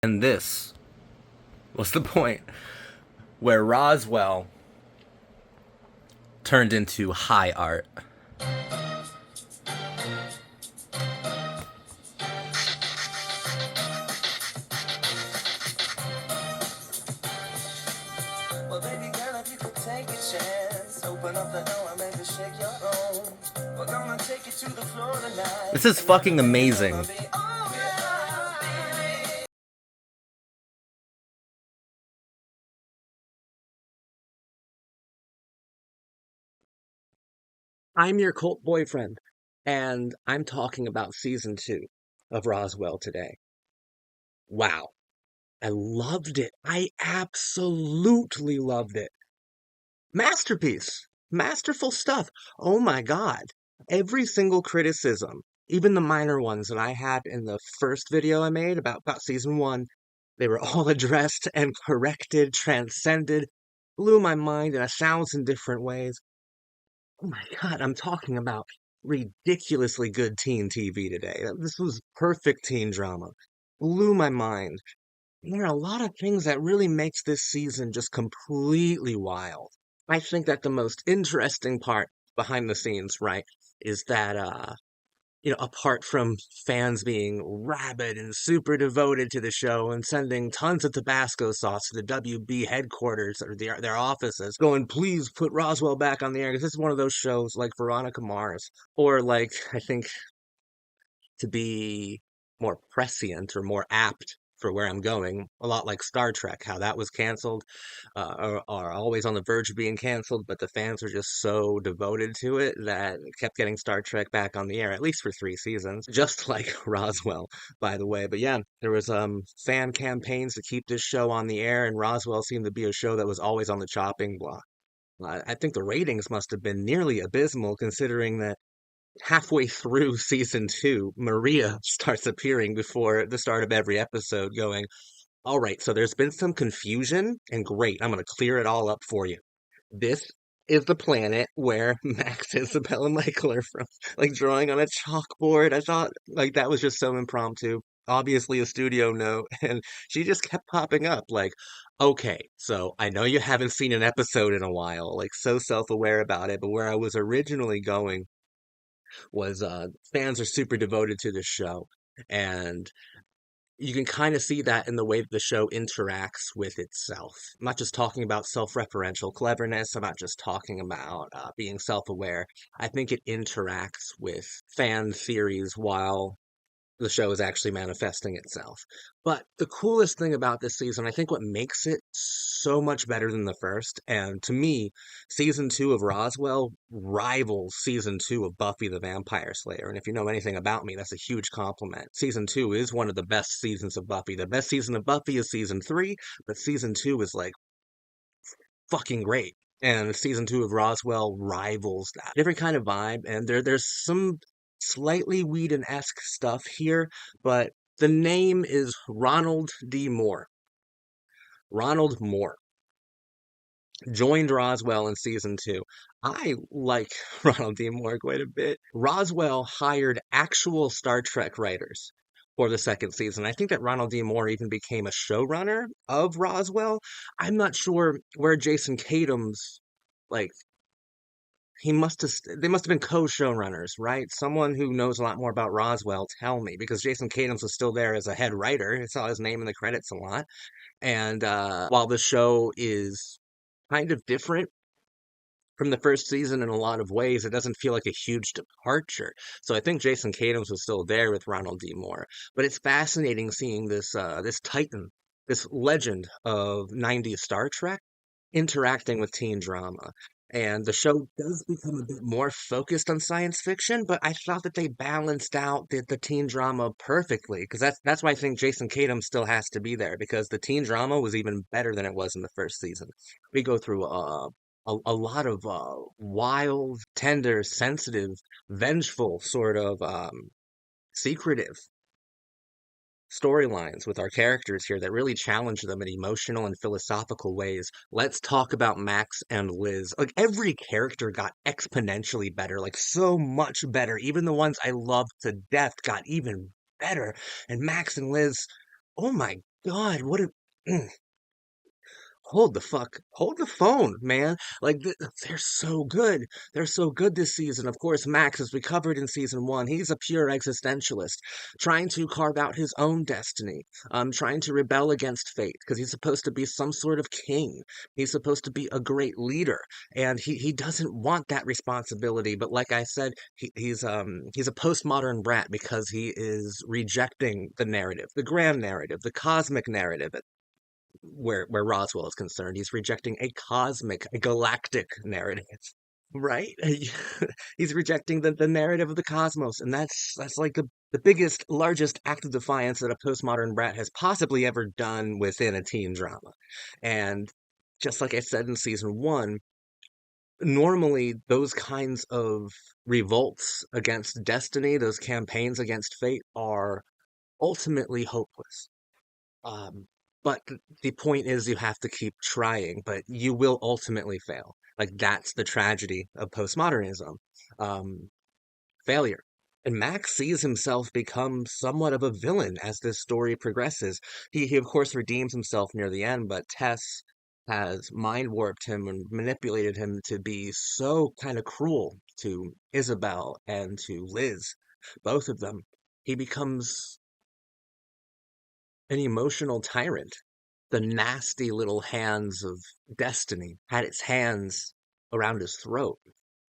And this was the point where Roswell turned into high art. Well, baby girl, if you could take a chance, open up the door and maybe shake your own. We're gonna take you to the floor tonight. This is fucking amazing. I'm your cult boyfriend, and I'm talking about season 2 of Roswell today. Wow. I loved it. I absolutely loved it. Masterpiece. Masterful stuff. Oh my God. Every single criticism, even the minor ones that I had in the first video I made about season 1, they were all addressed and corrected, transcended, blew my mind in 1,000 different ways. Oh my God, I'm talking about ridiculously good teen TV today. This was perfect teen drama. Blew my mind. There are a lot of things that really makes this season just completely wild. I think that the most interesting part behind the scenes, right, is that apart from fans being rabid and super devoted to the show and sending tons of Tabasco sauce to the WB headquarters or their offices, going, please put Roswell back on the air, because this is one of those shows like Veronica Mars, or like, I think, to be more prescient or more apt for where I'm going, a lot like Star Trek, how that was canceled, or are always on the verge of being canceled, but the fans were just so devoted to it that it kept getting Star Trek back on the air, at least for 3 seasons, just like Roswell, by the way. But yeah, there was fan campaigns to keep this show on the air, and Roswell seemed to be a show that was always on the chopping block. I think the ratings must have been nearly abysmal, considering that halfway through season 2, Maria starts appearing before the start of every episode, going, all right, so there's been some confusion, and great, I'm going to clear it all up for you. This is the planet where Max, Isabel, and Michael are from, like drawing on a chalkboard. I thought, like, that was just so impromptu. Obviously, a studio note, and she just kept popping up, like, okay, so I know you haven't seen an episode in a while, like, so self aware about it, but where I was originally going was fans are super devoted to the show, and you can kind of see that in the way that the show interacts with itself. I'm not just talking about self-referential cleverness. I'm not just talking about being self-aware. I think it interacts with fan theories while the show is actually manifesting itself. But the coolest thing about this season, I think what makes it so much better than the first, and to me, season 2 of Roswell rivals season 2 of Buffy the Vampire Slayer. And if you know anything about me, that's a huge compliment. Season 2 is one of the best seasons of Buffy. The best season of Buffy is season 3, but season 2 is like fucking great. And season 2 of Roswell rivals that. Different kind of vibe, and there's some slightly Whedon-esque stuff here, but the name is Ronald D. Moore. Ronald Moore joined Roswell in season 2. I like Ronald D. Moore quite a bit. Roswell hired actual Star Trek writers for the second season. I think that Ronald D. Moore even became a showrunner of Roswell. I'm not sure where Jason Katims, like, they must have been co-showrunners, right? Someone who knows a lot more about Roswell, tell me, because Jason Katims was still there as a head writer. I saw his name in the credits a lot. And while the show is kind of different from the first season in a lot of ways, it doesn't feel like a huge departure. So I think Jason Katims was still there with Ronald D. Moore. But it's fascinating seeing this titan, this legend of 90s Star Trek interacting with teen drama. And the show does become a bit more focused on science fiction, but I thought that they balanced out the teen drama perfectly, because that's why I think Jason Tatum still has to be there, because the teen drama was even better than it was in the first season. We go through a lot of wild, tender, sensitive, vengeful, sort of secretive storylines with our characters here that really challenge them in emotional and philosophical ways. Let's talk about Max and Liz. Like, every character got exponentially better, like so much better. Even the ones I loved to death got even better. And Max and Liz, oh my God, what a hold the phone, man. They're so good. They're so good this season. Of course, Max, as we covered in season one, he's a pure existentialist, trying to carve out his own destiny, trying to rebel against fate because he's supposed to be some sort of king. He's supposed to be a great leader, and he doesn't want that responsibility. But like I said, he's a postmodern brat because he is rejecting the narrative, the grand narrative, the cosmic narrative where Roswell is concerned. He's rejecting a cosmic, a galactic narrative, right? He's rejecting the narrative of the cosmos, and that's like the biggest, largest act of defiance that a postmodern brat has possibly ever done within a teen drama. And just like I said in season one, normally those kinds of revolts against destiny, those campaigns against fate, are ultimately hopeless. Um, but the point is you have to keep trying, but you will ultimately fail. Like that's the tragedy of postmodernism. Um, Failure. And Max sees himself become somewhat of a villain as this story progresses. He of course redeems himself near the end, but Tess has mind warped him and manipulated him to be so kind of cruel to Isabel and to Liz, both of them. He becomes an emotional tyrant. The nasty little hands of destiny had its hands around his throat.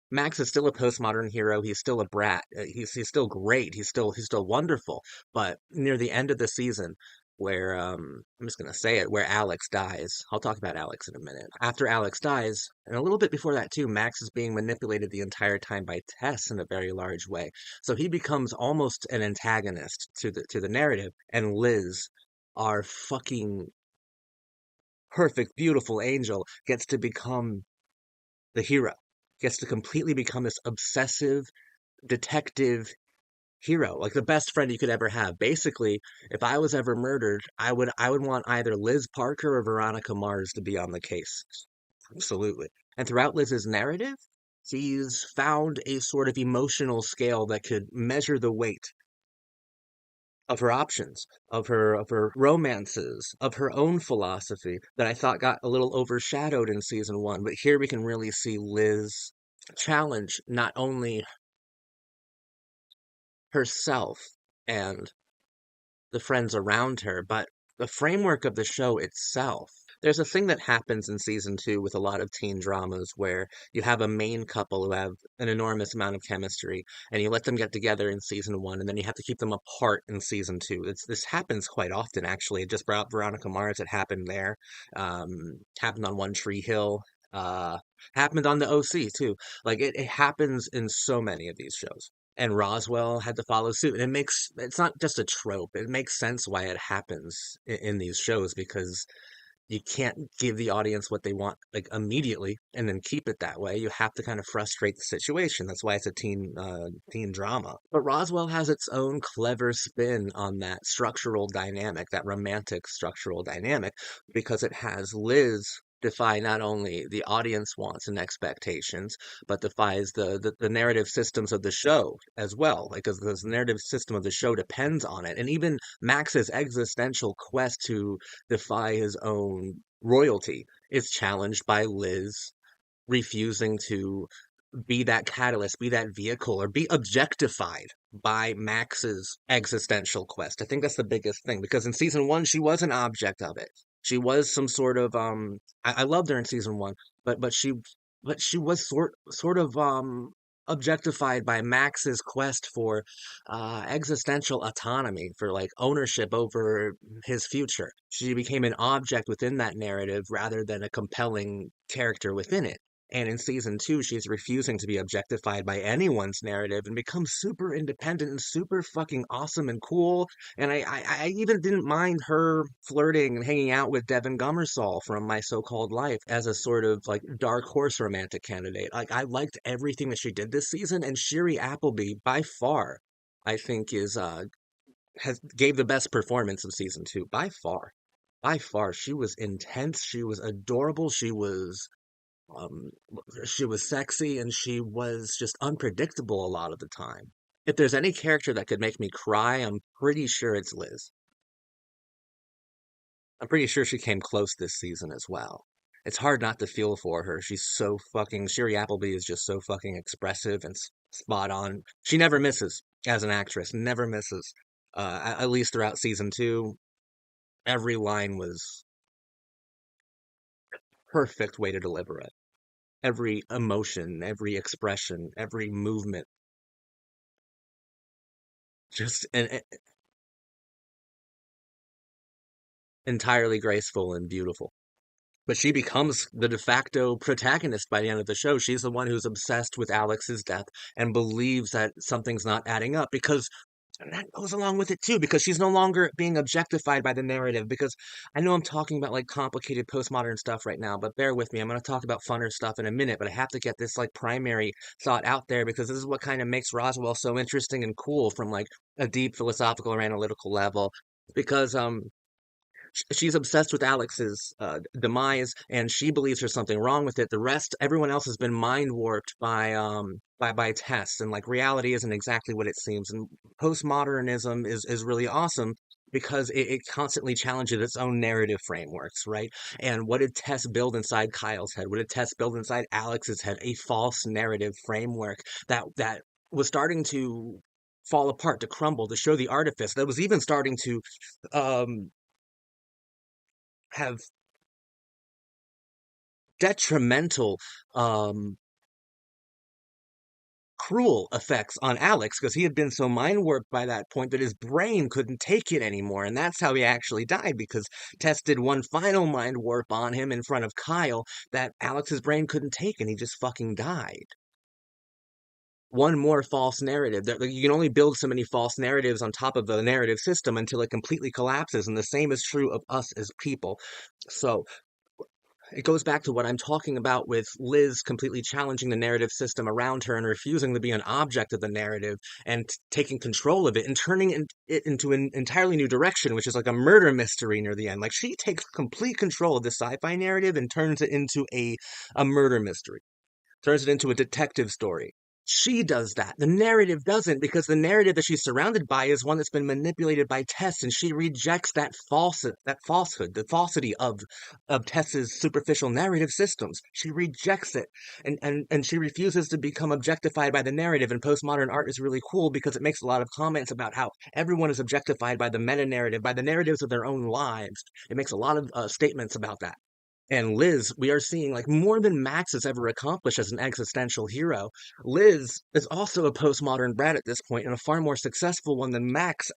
Max is still a postmodern hero. He's still a brat. He's still great. He's still wonderful. But near the end of the season, where I'm just gonna say it, where Alex dies. I'll talk about Alex in a minute. After Alex dies, and a little bit before that too, Max is being manipulated the entire time by Tess in a very large way. So he becomes almost an antagonist to the narrative. And Liz, our fucking perfect, beautiful angel, gets to become the hero, gets to completely become this obsessive detective hero, like the best friend you could ever have. Basically, if I was ever murdered, I would want either Liz Parker or Veronica Mars to be on the case. Absolutely. And throughout Liz's narrative, she's found a sort of emotional scale that could measure the weight of her options, of her romances, of her own philosophy that I thought got a little overshadowed in season one. But here we can really see Liz challenge not only herself and the friends around her, but the framework of the show itself. There's a thing that happens in season two with a lot of teen dramas where you have a main couple who have an enormous amount of chemistry, and you let them get together in season one, and then you have to keep them apart in season two. This happens quite often, actually. It just brought Veronica Mars. It happened there. Happened on One Tree Hill. Uh, Happened on the OC too. Like it happens in so many of these shows, and Roswell had to follow suit. And it's not just a trope. It makes sense why it happens in these shows because you can't give the audience what they want like immediately and then keep it that way. You have to kind of frustrate the situation. That's why it's a teen drama. But Roswell has its own clever spin on that structural dynamic, that romantic structural dynamic, because it has Liz defy not only the audience wants and expectations, but defies the narrative systems of the show as well. Like, because the narrative system of the show depends on it. And even Max's existential quest to defy his own royalty is challenged by Liz refusing to be that catalyst, be that vehicle, or be objectified by Max's existential quest. I think that's the biggest thing because in season one, she was an object of it. She was some sort of I loved her in season one, but she was sort of objectified by Max's quest for existential autonomy, for like ownership over his future. She became an object within that narrative rather than a compelling character within it. And in season two, she's refusing to be objectified by anyone's narrative and becomes super independent and super fucking awesome and cool. And I even didn't mind her flirting and hanging out with Devin Gummersall from My So-Called Life as a sort of like dark horse romantic candidate. Like I liked everything that she did this season, and Shiri Appleby by far, I think is has gave the best performance of season two by far. By far, she was intense. She was adorable. Um, she was sexy and she was just unpredictable a lot of the time. If there's any character that could make me cry, I'm pretty sure it's Liz. I'm pretty sure she came close this season as well. It's hard not to feel for her. She's so fucking, Shiri Appleby is just so fucking expressive and spot on. She never misses as an actress, never misses. At least throughout season two, every line was perfect way to deliver it. Every emotion, every expression, every movement, just entirely graceful and beautiful. But she becomes the de facto protagonist by the end of the show. She's the one who's obsessed with Alex's death and believes that something's not adding up because and that goes along with it too, because she's no longer being objectified by the narrative. Because I know I'm talking about like complicated postmodern stuff right now, but bear with me. I'm going to talk about funner stuff in a minute, but I have to get this like primary thought out there because this is what kind of makes Roswell so interesting and cool from like a deep philosophical or analytical level. Because she's obsessed with Alex's demise, and she believes there's something wrong with it. The rest, everyone else, has been mind warped by tests, and like reality isn't exactly what it seems. And postmodernism is really awesome because it constantly challenges its own narrative frameworks, right? And what did Tess build inside Kyle's head? What did Tess build inside Alex's head? A false narrative framework that was starting to fall apart, to crumble, to show the artifice that was even starting to um have detrimental, um, cruel effects on Alex because he had been so mind warped by that point that his brain couldn't take it anymore. And that's how he actually died because Tess did one final mind warp on him in front of Kyle that Alex's brain couldn't take and he just fucking died. One more false narrative. You can only build so many false narratives on top of the narrative system until it completely collapses. And the same is true of us as people. So it goes back to what I'm talking about with Liz completely challenging the narrative system around her and refusing to be an object of the narrative and taking control of it and turning it into an entirely new direction, which is like a murder mystery near the end. Like she takes complete control of the sci-fi narrative and turns it into a murder mystery, turns it into a detective story. She does that. The narrative doesn't because the narrative that she's surrounded by is one that's been manipulated by Tess, and she rejects that falsehood, the falsity of Tess's superficial narrative systems. She rejects it, and she refuses to become objectified by the narrative. And postmodern art is really cool because it makes a lot of comments about how everyone is objectified by the meta narrative, by the narratives of their own lives. It makes a lot of statements about that. And Liz, we are seeing like more than Max has ever accomplished as an existential hero. Liz is also a postmodern brat at this point and a far more successful one than Max.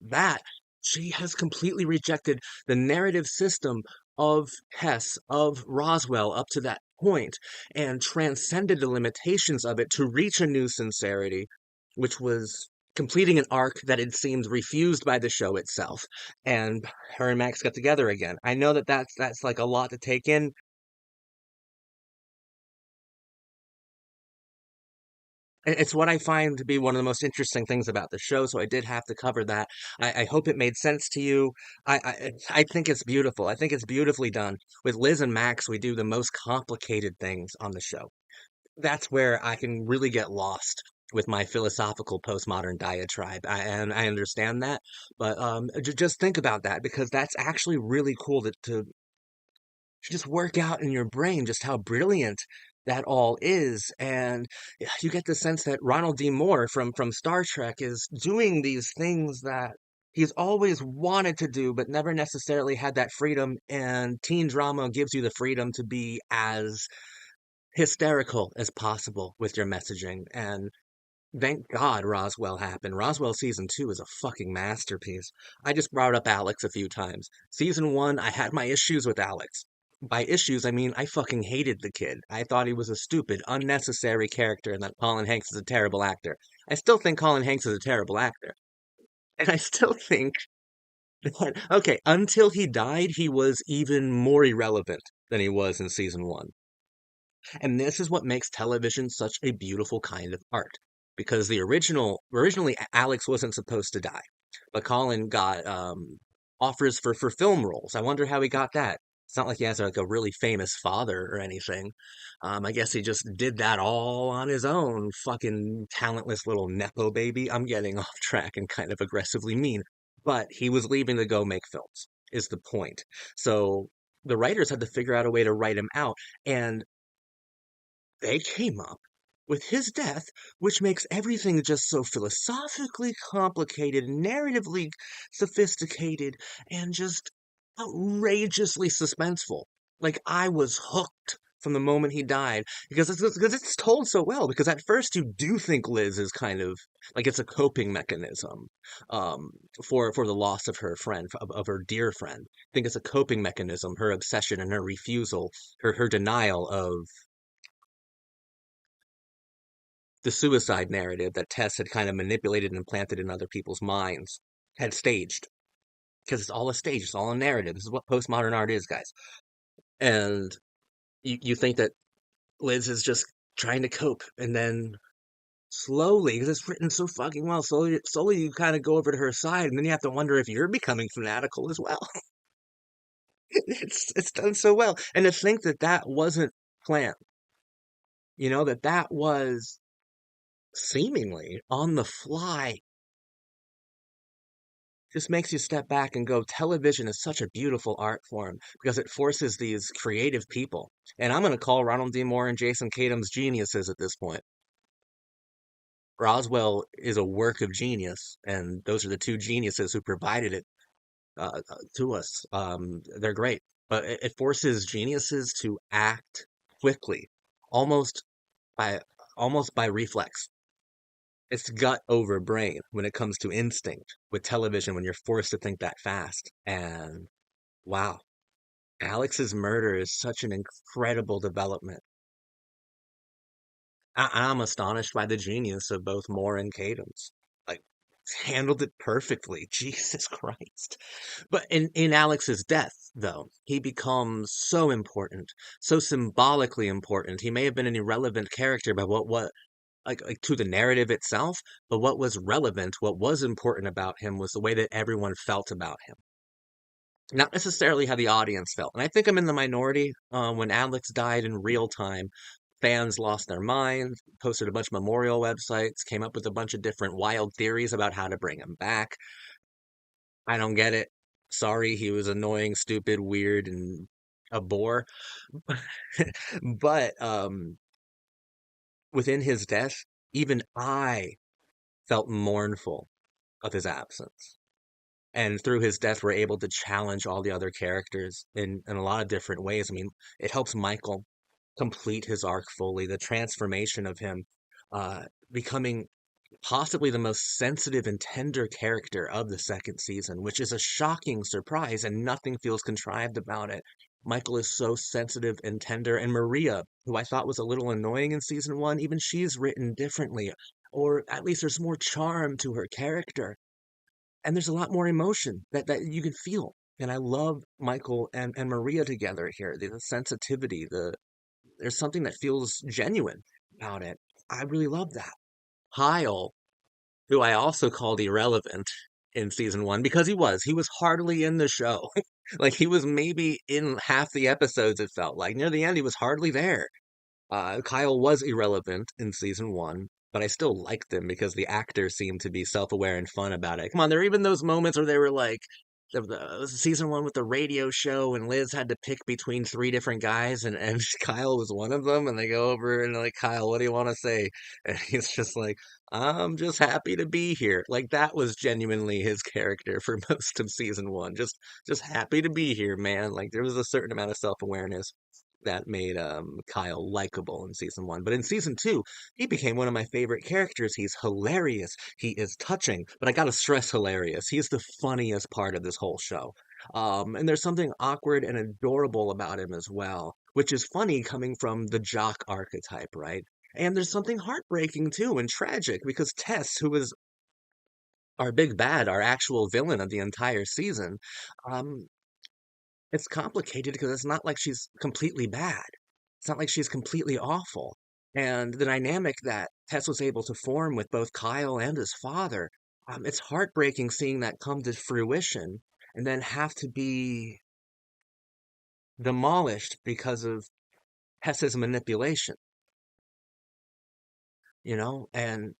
That she has completely rejected the narrative system of Hess, of Roswell up to that point, and transcended the limitations of it to reach a new sincerity, which was completing an arc that it seemed refused by the show itself. And her and Max got together again. I know that that's like a lot to take in. It's what I find to be one of the most interesting things about the show, so I did have to cover that. I hope it made sense to you. I think it's beautiful. I think it's beautifully done. With Liz and Max, we do the most complicated things on the show. That's where I can really get lost with my philosophical postmodern diatribe. And I understand that, but just think about that because that's actually really cool to just work out in your brain just how brilliant that all is. And yeah, you get the sense that Ronald D. Moore from Star Trek is doing these things that he's always wanted to do, but never necessarily had that freedom. And teen drama gives you the freedom to be as hysterical as possible with your messaging. And thank God Roswell happened. Roswell season two is a fucking masterpiece. I just brought up Alex a few times. Season one, I had my issues with Alex. By issues, I mean I fucking hated the kid. I thought he was a stupid, unnecessary character and that Colin Hanks is a terrible actor. I still think Colin Hanks is a terrible actor. And I still think that, okay, until he died, he was even more irrelevant than he was in season one. And this is what makes television such a beautiful kind of art. Because originally Alex wasn't supposed to die, but Colin got offers for film roles. I wonder how he got that. It's not like he has like a really famous father or anything. I guess he just did that all on his own. Fucking talentless little nepo baby. I'm getting off track and kind of aggressively mean, but he was leaving to go make films. is the point. So the writers had to figure out a way to write him out, and they came up with his death, which makes everything just so philosophically complicated, narratively sophisticated, and just outrageously suspenseful. Like I was hooked from the moment he died because it's told so well. Because at first you do think Liz is kind of like it's a coping mechanism um, for the loss of her friend of her dear friend. I think it's a coping mechanism, her obsession and her refusal, her denial of the suicide narrative that Tess had kind of manipulated and planted in other people's minds, had staged. Because it's all a stage, it's all a narrative. This is what postmodern art is, guys. And you think that Liz is just trying to cope, and then slowly, because it's written so fucking well, slowly you kind of go over to her side, and then you have to wonder if you're becoming fanatical as well. It's done so well, and to think that that wasn't planned, that was seemingly on the fly just makes you step back and go, television is such a beautiful art form because it forces these creative people. And I'm going to call Ronald D. Moore and Jason Katims geniuses at this point. Roswell is a work of genius, and those are the two geniuses who provided it to us. They're great, but it forces geniuses to act quickly, almost by almost by reflex. It's gut over brain when it comes to instinct with television when you're forced to think that fast. And wow, Alex's murder is such an incredible development. I'm astonished by the genius of both Moore and Cadams. Like, handled it perfectly. Jesus Christ. But in Alex's death, though, he becomes so important, so symbolically important. He may have been an irrelevant character, but what like to the narrative itself, but what was relevant, what was important about him was the way that everyone felt about him. Not necessarily how the audience felt. And I think I'm in the minority. When Alex died in real time, fans lost their minds, posted a bunch of memorial websites, came up with a bunch of different wild theories about how to bring him back. I don't get it. Sorry, he was annoying, stupid, weird, and a bore. But within his death, even I felt mournful of his absence. And through his death, we're able to challenge all the other characters in a lot of different ways. I mean, it helps Michael complete his arc fully. The transformation of him becoming possibly the most sensitive and tender character of the second season, which is a shocking surprise, and nothing feels contrived about it. Michael is so sensitive and tender, and Maria, who I thought was a little annoying in season one, even she's written differently, or at least there's more charm to her character, and there's a lot more emotion that you can feel. And I love Michael and Maria together here. The sensitivity, there's something that feels genuine about it. I really love that. Kyle, who I also called irrelevant in season one because he was hardly in the show. Like he was maybe in half the episodes, it felt like. Near the end, he was hardly there. Kyle was irrelevant in season one, but I still liked him because the actor seemed to be self-aware and fun about it. Come on, there were even those moments where they were like, season one with the radio show, and Liz had to pick between three different guys, and Kyle was one of them, and they go over and they're like, Kyle, what do you want to say? And he's just like, I'm just happy to be here. Like that was genuinely his character for most of season one. Just happy to be here, man. Like there was a certain amount of self-awareness that made Kyle likable in season one. But in season two, he became one of my favorite characters. He's hilarious. He is touching, but I gotta stress hilarious. He's the funniest part of this whole show. And there's something awkward and adorable about him as well, which is funny coming from the jock archetype, right? And there's something heartbreaking too and tragic because Tess, who is our big bad, our actual villain of the entire season, um, it's complicated because it's not like she's completely bad. It's not like she's completely awful. And the dynamic that Tess was able to form with both Kyle and his father, it's heartbreaking seeing that come to fruition and then have to be demolished because of Tess's manipulation, And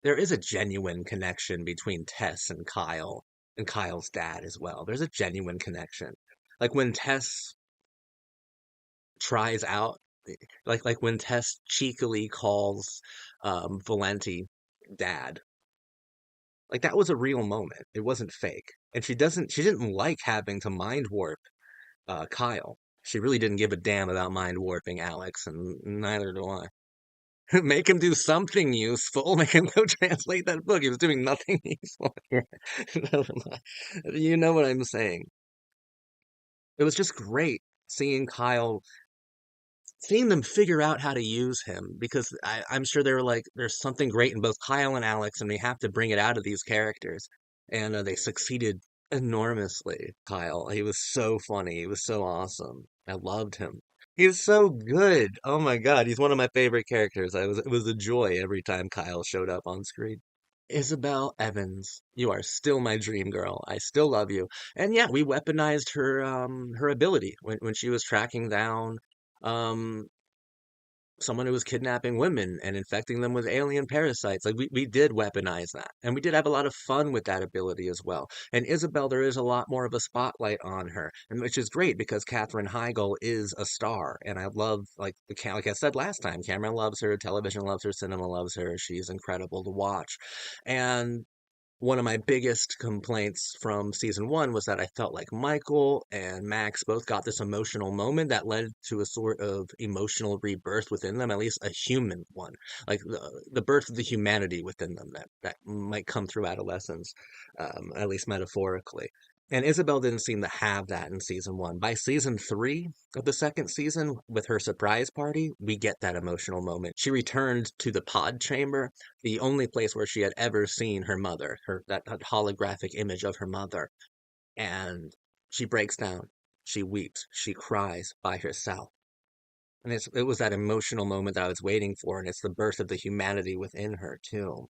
there is a genuine connection between Tess and Kyle. and Kyle's dad as well. There's a genuine connection. Like when Tess tries out, like when Tess cheekily calls Valenti dad, like that was a real moment. It wasn't fake. And she didn't like having to mind warp Kyle. She really didn't give a damn about mind warping Alex, and neither do I. Make him do something useful. Make him go translate that book. He was doing nothing useful. You know what I'm saying. It was just great seeing Kyle, seeing them figure out how to use him because I'm sure they were like, there's something great in both Kyle and Alex, and we have to bring it out of these characters. And they succeeded enormously. Kyle, he was so funny. He was so awesome. I loved him. He was so good. Oh my God, he's one of my favorite characters. It was a joy every time Kyle showed up on screen. Isabel Evans, you are still my dream girl. I still love you. And yeah, we weaponized her ability when she was tracking down um someone who was kidnapping women and infecting them with alien parasites. Like we did weaponize that. And we did have a lot of fun with that ability as well. And Isabel, there is a lot more of a spotlight on her, and which is great because Katherine Heigl is a star. And I love like I said last time, camera loves her, television loves her, cinema loves her. She's incredible to watch. And one of my biggest complaints from season one was that I felt like Michael and Max both got this emotional moment that led to a sort of emotional rebirth within them, at least a human one, like the birth of the humanity within them that might come through adolescence, at least metaphorically. And Isabel didn't seem to have that in season one. By season three of the second season, with her surprise party, we get that emotional moment. She returned to the pod chamber, the only place where she had ever seen her mother, that holographic image of her mother, and she breaks down, she weeps, she cries by herself. And it was that emotional moment that I was waiting for, and it's the birth of the humanity within her too.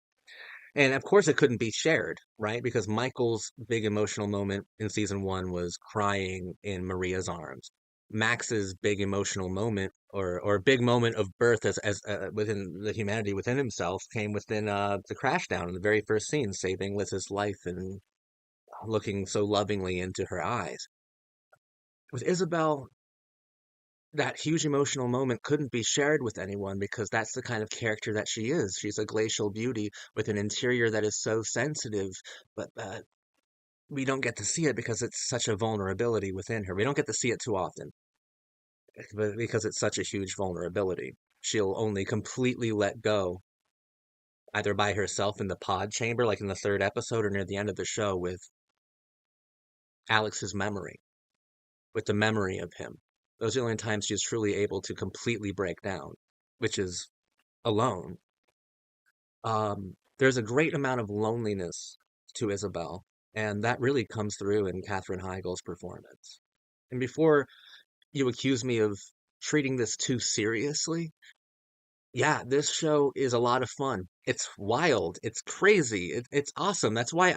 And of course, it couldn't be shared, right? Because Michael's big emotional moment in season one was crying in Maria's arms. Max's big emotional moment, or big moment of birth as within the humanity within himself, came within the crash down in the very first scene, saving Liz's life and looking so lovingly into her eyes. With Isabel, that huge emotional moment couldn't be shared with anyone because that's the kind of character that she is. She's a glacial beauty with an interior that is so sensitive, but we don't get to see it because it's such a vulnerability within her. We don't get to see it too often, but because it's such a huge vulnerability. She'll only completely let go, either by herself in the pod chamber, like in the third episode, or near the end of the show with Alex's memory, with the memory of him. Those are the only times she's truly able to completely break down, which is alone. There's a great amount of loneliness to Isabel, and that really comes through in Katherine Heigl's performance. And before you accuse me of treating this too seriously, yeah, this show is a lot of fun. It's wild. It's crazy. It's awesome. That's why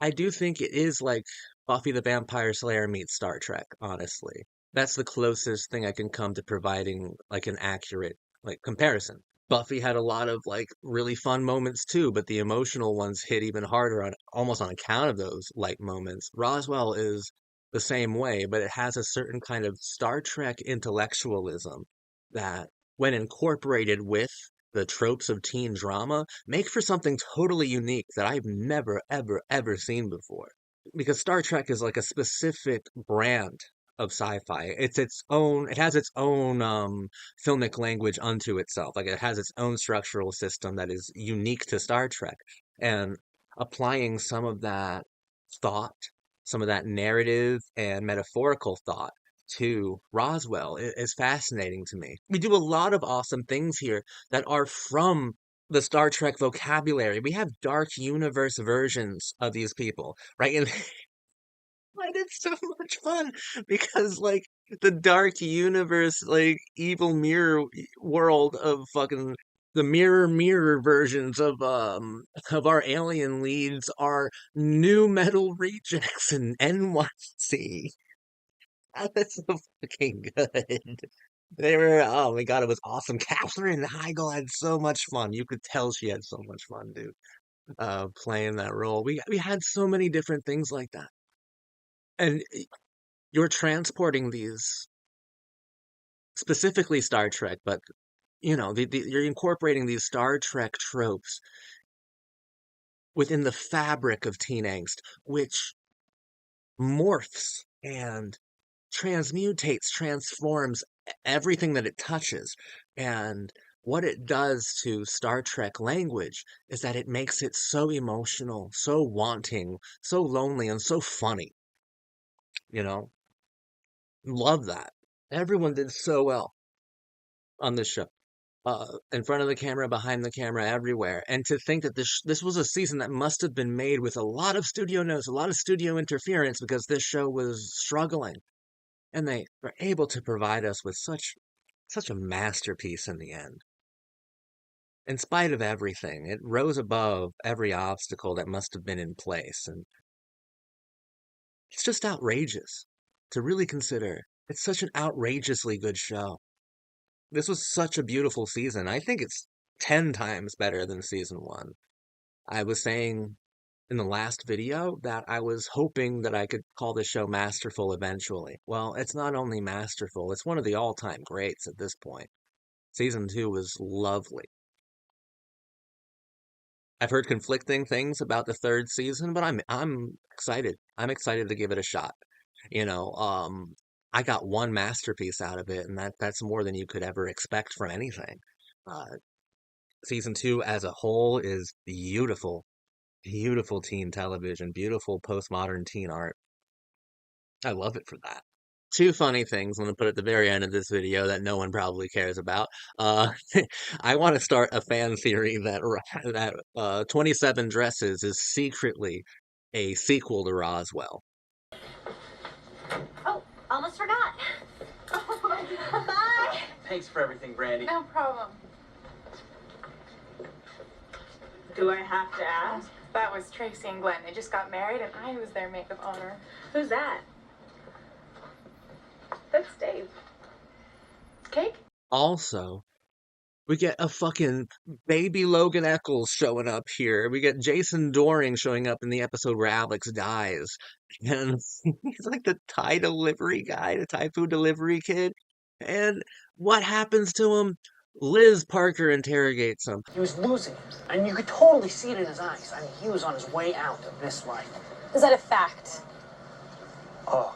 I do think it is like Buffy the Vampire Slayer meets Star Trek, honestly. That's the closest thing I can come to providing like an accurate like comparison. Buffy had a lot of like really fun moments too, but the emotional ones hit even harder on almost on account of those light moments. Roswell is the same way, but it has a certain kind of Star Trek intellectualism that when incorporated with the tropes of teen drama, make for something totally unique that I've never, ever, ever seen before. Because Star Trek is like a specific brand of sci-fi. It has its own filmic language unto itself. Like it has its own structural system that is unique to Star Trek. And applying some of that thought, some of that narrative and metaphorical thought to Roswell is fascinating to me. We do a lot of awesome things here that are from the Star Trek vocabulary. We have dark universe versions of these people, right? And it's so much fun because, like, the dark universe, like, evil mirror world of fucking the mirror versions of our alien leads are new metal rejects in NYC. That's so fucking good. They were, oh my God, it was awesome. Catherine Heigl had so much fun. You could tell she had so much fun, dude. playing that role. We had so many different things like that. And you're transporting these, specifically Star Trek, but you're incorporating these Star Trek tropes within the fabric of teen angst, which morphs and transmutates, transforms everything that it touches. And what it does to Star Trek language is that it makes it so emotional, so wanting, so lonely, and so funny. You know, love that. Everyone did so well on this show. In front of the camera, behind the camera, everywhere. And to think that this was a season that must have been made with a lot of studio notes, a lot of studio interference, because this show was struggling, and they were able to provide us with such a masterpiece in the end. In spite of everything, it rose above every obstacle that must have been in place, and it's just outrageous to really consider. It's such an outrageously good show. This was such a beautiful season. I think it's 10 times better than season 1. I was saying in the last video that I was hoping that I could call this show masterful eventually. Well, it's not only masterful, it's one of the all-time greats at this point. Season 2 was lovely. I've heard conflicting things about the third season, but I'm excited. I'm excited to give it a shot. You know, I got one masterpiece out of it, and that's more than you could ever expect from anything. Uh, Season 2 as a whole is beautiful, beautiful teen television, beautiful postmodern teen art. I love it for that. Two funny things I'm going to put at the very end of this video that no one probably cares about. Uh, I want to start a fan theory that 27 Dresses is secretly a sequel to Roswell. Oh, almost forgot. Bye. Thanks for everything, Brandy. No problem. Do I have to ask? That was Tracy and Glenn. They just got married, and I was their maid of honor. Who's that? That's Dave. Cake? Also, we get a fucking baby Logan Eccles showing up here. We get Jason Doring showing up in the episode where Alex dies. And he's like the Thai delivery guy, the Thai food delivery kid. And what happens to him? Liz Parker interrogates him. He was losing it, and you could totally see it in his eyes. I mean, he was on his way out of this life. Is that a fact? Oh.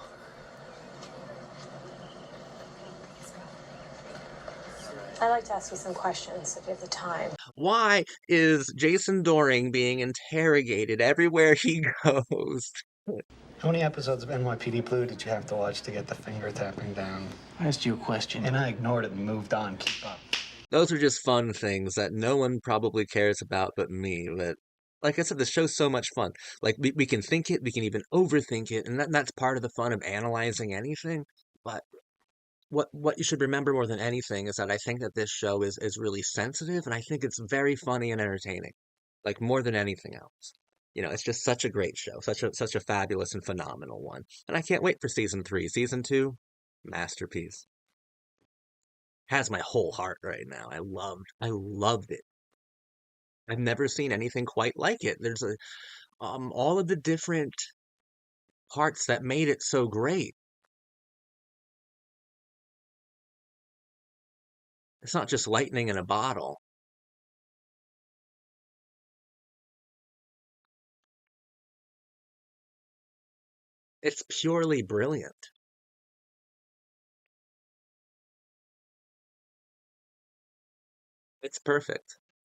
I'd like to ask you some questions if you have the time. Why is Jason Doring being interrogated everywhere he goes? How many episodes of NYPD Blue did you have to watch to get the finger tapping down? I asked you a question. And I ignored it and moved on. Keep up. Those are just fun things that no one probably cares about but me. But like I said, the show's so much fun. Like we can think it, we can even overthink it, and that's part of the fun of analyzing anything. But what you should remember more than anything is that I think that this show is really sensitive, and I think it's very funny and entertaining. Like more than anything else. You know, it's just such a great show, such a fabulous and phenomenal one. And I can't wait for season 3. Season 2, masterpiece. Has my whole heart right now. I loved it. I've never seen anything quite like it. There's all of the different parts that made it so great. It's not just lightning in a bottle. It's purely brilliant. It's perfect.